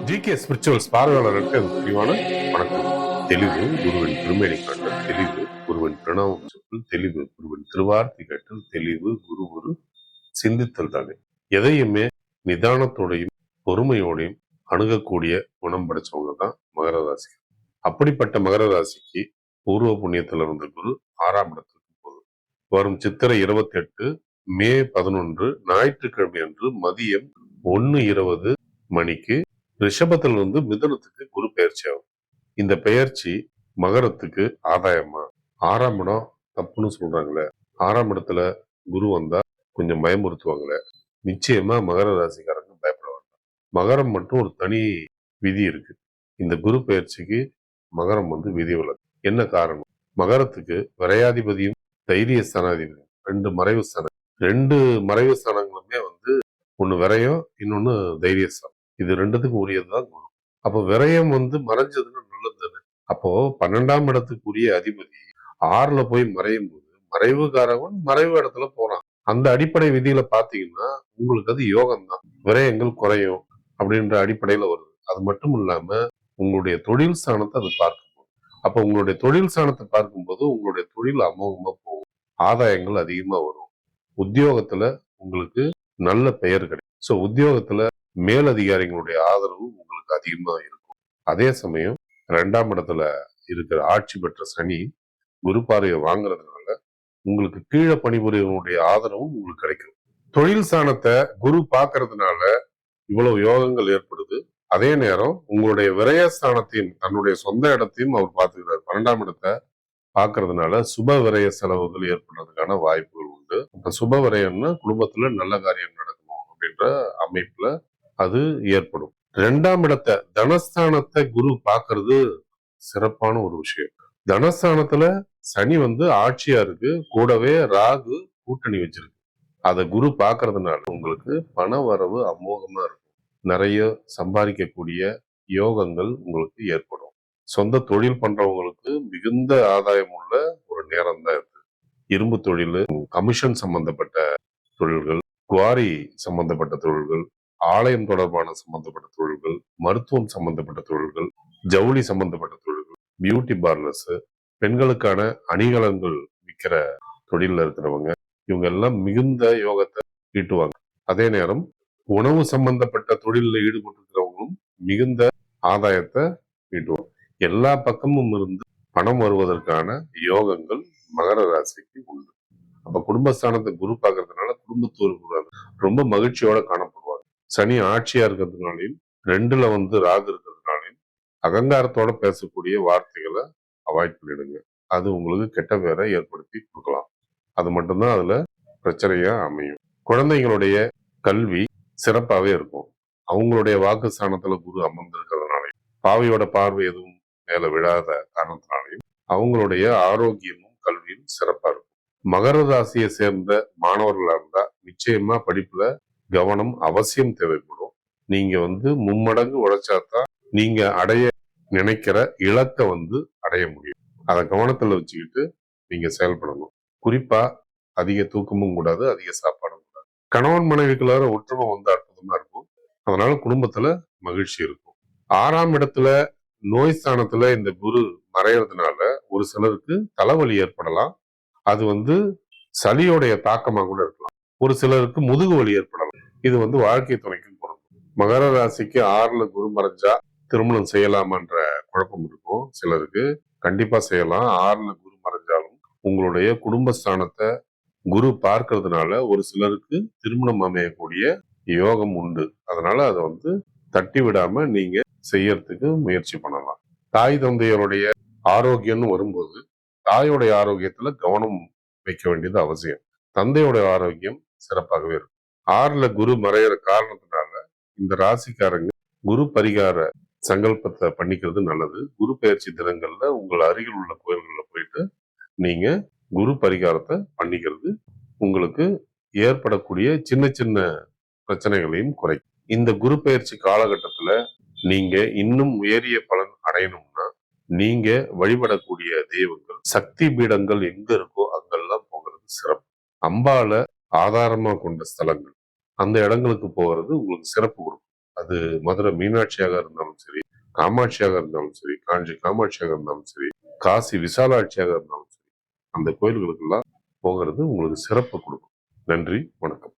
GK spirituals பார்வையாளர்களுக்கு அது தெளிவான வணக்கம். தெளிவு குருவின் திருமேனி காட்டல், தெளிவு குருவின் பிரணவம் சொல், தெளிவு குருவின் திருவார்த்தை காட்டல், தெளிவு குரு ஒரு சிந்தித்தல் தானே. எதையுமே நிதானத்தோடையும் பொறுமையோடையும் அணுகக்கூடிய குணம் படைச்சவங்க தான் மகர ராசி. அப்படிப்பட்ட மகர ராசிக்கு பூர்வ புண்ணியத்தில் இருந்த குரு 6ஆம் இடத்துக்கு போகுது. வரும் சித்திரை 28 மே 11 ஞாயிற்றுக்கிழமை அன்று மதியம் 1:20 மணிக்கு ரிஷபத்திலிருந்து மிதுனத்துக்கு குரு பெயர்ச்சி ஆகும். இந்த பெயர்ச்சி மகரத்துக்கு ஆதாயமா? 6ஆம் இடம் தப்புன்னு சொல்றாங்களே, 6ஆம் இடத்துல குரு வந்தா கொஞ்சம் பயமுறுத்துவாங்களே, நிச்சயமா மகர ராசிக்காரங்க பயப்பட வேண்டாம். மகரம் மட்டும் ஒரு தனி விதி இருக்கு. இந்த குரு பெயர்ச்சிக்கு மகரம் விதி விலக்கு. என்ன காரணம்? மகரத்துக்கு விரையாதிபதியும் தைரிய ஸ்தானாதிபதியும் ரெண்டு மறைவு ஸ்தானங்களுமே ஒண்ணு விரயம், இன்னொன்னு தைரியஸ்தானம். இது ரெண்டுத்துக்கும் உரியதுதான் குரு. அப்போ விரயம் மறைஞ்சதுன்னு நல்லது தானே. அப்போ 12ஆம் இடத்துக்குரிய அதிபதி 6ல போய் மறையும் போது மறைவுகாரவன் மறைவு இடத்துல போறான். அந்த அடிப்படை விதியில பாத்தீங்கன்னா உங்களுக்கு அது யோகம் தான். விரயங்கள் குறையும் அப்படின்ற அடிப்படையில வருது. அது மட்டும் இல்லாம உங்களுடைய தொழில் ஸ்தானத்தை அது பார்க்கும். அப்ப உங்களுடைய தொழில் ஸ்தானத்தை பார்க்கும்போது உங்களுடைய தொழில் அமோகமா போகும், ஆதாயங்கள் அதிகமா வரும். உத்தியோகத்துல உங்களுக்கு நல்ல பெயர் கிடைக்கும். சோ உத்தியோகத்துல மேலதிகாரிகளுடைய ஆதரவு உங்களுக்கு அதிகமா இருக்கும். அதே சமயம் 2ஆம் இடத்துல இருக்கிற ஆட்சி பெற்ற சனி குரு பார்வையை வாங்குறதுனால உங்களுக்கு கீழே பணிபுரியவங்களுடைய ஆதரவும் உங்களுக்கு கிடைக்கும். தொழில் ஸ்தானத்தை குரு பாக்குறதுனால இவ்வளவு யோகங்கள் ஏற்படுது. அதே நேரம் உங்களுடைய விரயஸ்தானத்தையும் தன்னுடைய சொந்த இடத்தையும் அவர் பார்த்துக்கிறார். 12ஆம் இடத்தை பாக்குறதுனால சுப விரய செலவுகள் ஏற்படுறதுக்கான வாய்ப்புகள் உண்டு. இப்ப சுப விரயம்னா குடும்பத்துல நல்ல காரியம் நடக்கணும் அப்படின்ற அமைப்புல அது ஏற்படும். 2ஆம் இடத்தை தனஸ்தானத்தை குரு பாக்குறது சிறப்பான ஒரு விஷயம். தனஸ்தானத்துல சனி ஆட்சியா இருக்கு, கூடவே ராகு கூட்டணி வச்சிருக்கு. அத குரு பாக்குறதுனால உங்களுக்கு பண வரவு அமோகமா இருக்கும். நிறைய சம்பாதிக்கக்கூடிய யோகங்கள் உங்களுக்கு ஏற்படும். சொந்த தொழில் பண்றவங்களுக்கு மிகுந்த ஆதாயம் உள்ள ஒரு நேரம் தான் இருக்கு. இரும்பு தொழில், கமிஷன் சம்பந்தப்பட்ட தொழில்கள், குவாரி சம்பந்தப்பட்ட தொழில்கள், ஆலயம் தொடர்பான சம்பந்தப்பட்ட தொழில்கள், மருத்துவம் சம்பந்தப்பட்ட தொழில்கள், ஜவுளி சம்பந்தப்பட்ட தொழில்கள், பியூட்டி பார்லர்ஸ், பெண்களுக்கான அணிகலன்கள் விற்கிற தொழில இருக்கிறவங்க, இவங்க எல்லாம் மிகுந்த யோகத்தை ஈட்டுவாங்க. அதே நேரம் உணவு சம்பந்தப்பட்ட தொழிலில் ஈடுபட்டிருக்கிறவங்களும் மிகுந்த ஆதாயத்தை ஈட்டுவாங்க. எல்லா பக்கமும் இருந்து பணம் வருவதற்கான யோகங்கள் மகர ராசிக்கு உண்டு. அப்ப குடும்பஸ்தானத்தை குரு பார்க்கறதுனால குடும்பத்தோர் ரொம்ப மகிழ்ச்சியோட காணப்படுவாங்க. சனி ஆட்சியா இருக்கிறதுனாலையும் 2ல ராகு இருக்கிறதுனாலையும் அகங்காரத்தோட பேசக்கூடிய வார்த்தைகளை அவாய்ட் பண்ணிடுங்க. அது உங்களுக்கு கெட்ட பேரை ஏற்படுத்தி கொடுக்கலாம். அது மட்டும்தான் அதுல பிரச்சனையா அமையும். குழந்தைங்களுடைய கல்வி சிறப்பாவே இருக்கும். அவங்களுடைய வாக்கு ஸ்தானத்துல குரு அமர்ந்திருக்கிறதுனாலையும் பாவையோட பார்வை எதுவும் மேல விழாத காரணத்தினாலையும் அவங்களுடைய ஆரோக்கியமும் கல்வியும் சிறப்பா இருக்கும். மகர ராசியை சேர்ந்த மாணவர்களா இருந்தா நிச்சயமா படிப்புல கவனம் அவசியம் தேவைப்படும். நீங்க மும்மடங்கு உழைச்சாதான் நீங்க அடைய நினைக்கிற இலக்கை அடைய முடியும். அதை கவனத்துல வச்சுக்கிட்டு நீங்க செயல்படணும். குறிப்பா அதிக தூக்கமும் கூடாது, அதிக சாப்பாடும் கூடாது. கணவன் மனைவிக்குள்ளார ஒற்றுமை அற்புதமா இருக்கும். அதனால குடும்பத்துல மகிழ்ச்சி இருக்கும். 6ஆம் இடத்துல நோய் ஸ்தானத்துல இந்த குரு மறையறதுனால ஒரு சிலருக்கு தலைவலி ஏற்படலாம். அது சளியோடைய தாக்கமா கூட இருக்கலாம். ஒரு சிலருக்கு முதுகு வலி ஏற்படலாம். இது வாழ்க்கை துணைக்கு பொருந்தும். மகர ராசிக்கு 6ல குரு மறைஞ்சா திருமணம் செய்யலாமான்ற குழப்பம் இருக்கும் சிலருக்கு. கண்டிப்பா செய்யலாம். 6ல குரு மறைஞ்சாலும் உங்களுடைய குடும்பஸ்தானத்தை குரு பார்க்கறதுனால ஒரு சிலருக்கு திருமணம் அமையக்கூடிய யோகம் உண்டு. அதனால அதை தட்டி விடாம நீங்க செய்யறதுக்கு முயற்சி பண்ணலாம். தாய் தந்தையருடைய ஆரோக்கியம்னு வரும்போது தாயோடைய ஆரோக்கியத்துல கவனம் வைக்க வேண்டியது அவசியம். தந்தையோட ஆரோக்கியம் சிறப்பாகவே இருக்கும். 6ல குரு மறையிற காரணத்தினால இந்த ராசிக்காரங்க குரு பரிகார சங்கல்பத்தை பண்ணிக்கிறது நல்லது. குரு பயிற்சி தினங்கள்ல உங்கள் அருகில் உள்ள கோயில்கள்ல போயிட்டு நீங்க குரு பரிகாரத்தை பண்ணிக்கிறது உங்களுக்கு ஏற்படக்கூடிய சின்ன சின்ன பிரச்சனைகளையும் குறைக்கும். இந்த குரு பயிற்சி காலகட்டத்துல நீங்க இன்னும் உயரிய பலன் அடையணும்னா நீங்க வழிபடக்கூடிய தெய்வங்கள், சக்தி பீடங்கள் எங்க இருக்கோ அங்கெல்லாம் போகிறது சிறப்பு. அம்பால ஆதாரமா கொண்ட ஸ்தலங்கள், அந்த இடங்களுக்கு போகிறது உங்களுக்கு சிறப்பு கொடுக்கும். அது மதுரை மீனாட்சியாக இருந்தாலும் சரி, காமாட்சியாக இருந்தாலும் சரி, காஞ்சி காமாட்சியாக இருந்தாலும் சரி, காசி விசாலாட்சியாக இருந்தாலும் சரி, அந்த கோயில்களுக்கெல்லாம் போகிறது உங்களுக்கு சிறப்பு கொடுக்கும். நன்றி, வணக்கம்.